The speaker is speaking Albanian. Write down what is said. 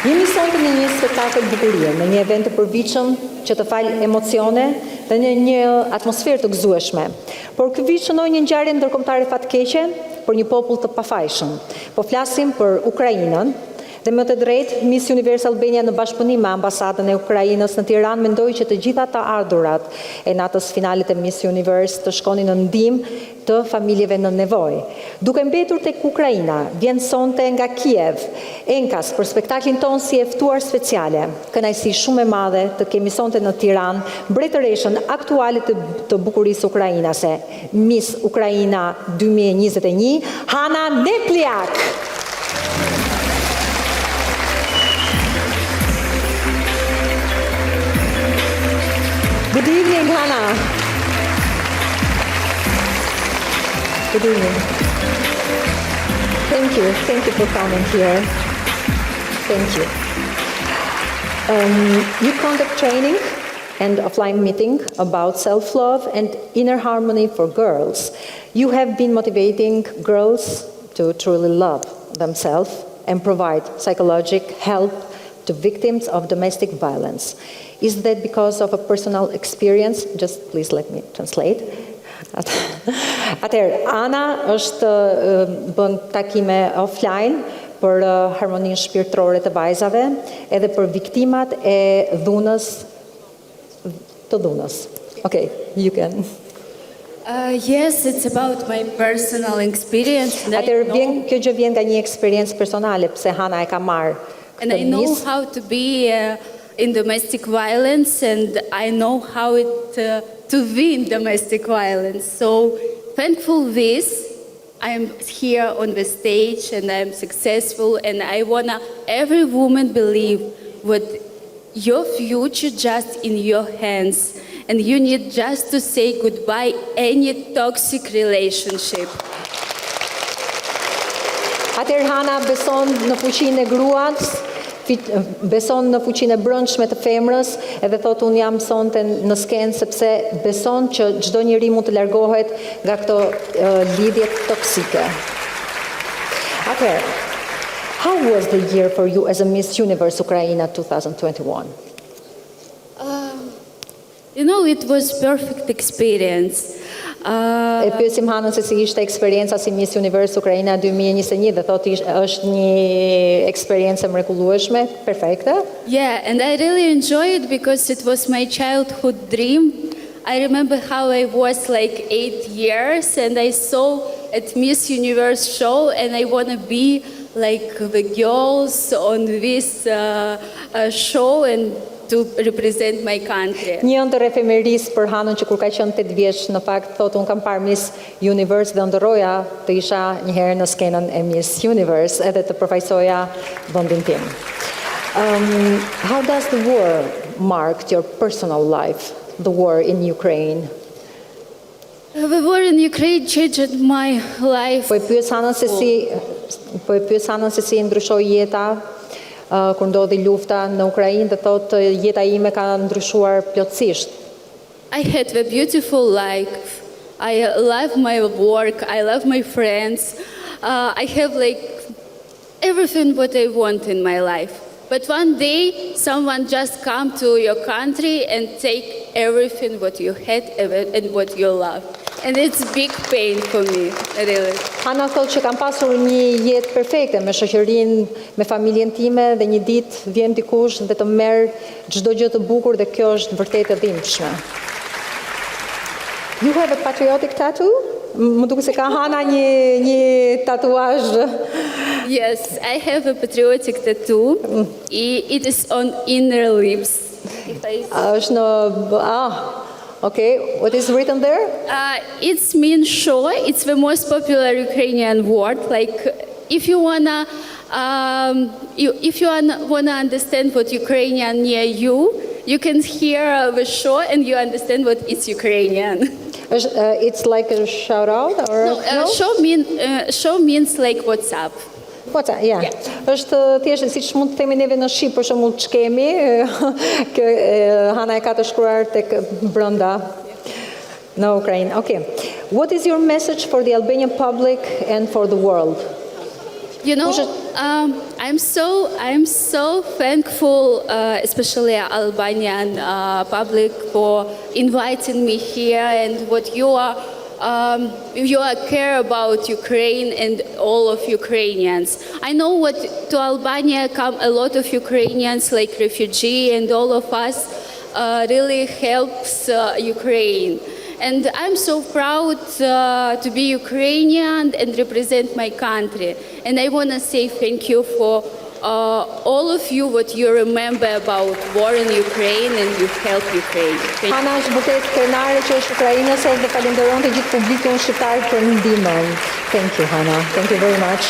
Jemi sonte në një spektakël bukurie, në një event të përvitshëm që të falë emocione dhe në një atmosferë të gëzueshme. Por ky vit shënoi një ngjarje ndërkombëtare fatkeqe për një popull të pafajshëm. Po flasim për Ukrainën. Dhe më të drejtë, Miss Universe Albania në bashkëpunim me ambasadën e Ukrainës në Tiranë mendoi që të gjitha të ardhurat e natës finalit e Miss Universe të shkonin në ndihmë të familjeve në nevojë. Duke mbetur tek Ukraina, vjen sonte nga Kiev, Enkas për spektaklin ton si e ftuar speciale. Kënaqësi shumë e madhe të kemi sonte në Tiranë mbretëreshën aktuale të bukurisë ukrainase, Miss Ukraina 2021, Hana Nepliak. Good evening, Hana. Good evening. Thank you for coming here. Thank you. You conduct training and offline meeting about self-love and inner harmony for girls. You have been motivating girls to truly love themselves and provide psychological help to victims of domestic violence. Is that because of a personal experience? Just please let me translate. Atëherë, Ana është bën takime offline për harmoninë shpirtërore të vajzave edhe për viktimat e dhunës të dhunës. Okay, you can. Yes, it's about my personal experience. Atëherë kjo gjë vjen nga një eksperiencë personale pse Hana e ka marrë. And I know how to be in domestic violence, and I know how to win domestic violence. So thankful this, I'm here on the stage and I'm successful, and I wanna every woman believe what your future just in your hands, and you need just to say goodbye any toxic relationship. Atëherë Hana beson në fuqinë e gruas, beson në fuqinë e brendshme të femrës, edhe thotë unë jam sonte në skenë sepse beson që çdo njeri mund të largohet nga këto lidhje toksike. Atëherë, how was the year for you as a Miss Universe Ukraina 2021? It was perfect experience. E pyesim Hanën se si ishte eksperienca si Miss Universe Ukraina 2021 dhe thotë është një eksperiencë mrekullueshme, perfekte. Yeah, and I really enjoyed it because it was my childhood dream. I remember how I was like 8 years and I saw at Miss Universe show and I want to be like the girls on this show and to represent my country. Një ndër efemerisë për Hanën që kur ka qenë 8 vjeç, në fakt thotë unë kam parë Miss Universe dhe ndërroja të isha një herë në skenën e Miss Universe edhe të përfaqësoja vendin tim. How does the war marked your personal life? The war in Ukraine? The war in Ukraine changed my life. Po e pyes Hanën se si ndryshoi jeta kur ndodhi lufta në Ukrainë dhe thotë jeta ime ka ndryshuar plotësisht. I had a beautiful life. I love my work. I love my friends. I have like everything what I want in my life. But one day someone just come to your country and take everything what you had and what you love. And it's big pain for me, really. Hana thotë që kam pasur një jetë perfekte me shoqërinë, me familjen time dhe një ditë vjen dikush dhe të merr çdo gjë të bukur dhe kjo është vërtet e dhimbshme. You have a patriotic tattoo? Më duket se ka Hana një tatuazh. Yes, I have a patriotic tattoo. It is on inner lips. Është në Okay, what is written there? It's mean show. It's the most popular Ukrainian word. Like, if you wanna understand what Ukrainian near you, you can hear the show and you understand what it's Ukrainian. It's like a shout out or no? Show means like what's up. WhatsApp, yeah. Është thjesht siç mund të themi neve në shqip, për shembull çkemi, Hana e ka të shkruar tek brenda në Ukrainë. Okay. What is your message for the Albanian public and for the world? I I'm so thankful, especially Albanian public, for inviting me here and what you are care about Ukraine and all of Ukrainians. I know what to Albania come a lot of Ukrainians like refugee, and all of us really helps Ukraine. And I'm so proud to be Ukrainian and represent my country. And I want to say thank you for all of you, what you remember about war in Ukraine and you help Ukraine. Thank you. Hana është vërtet krenare që është Ukrainase dhe falenderon të gjithë publikun shqiptar për ndihmën. Thank you, Hana. Thank you very much.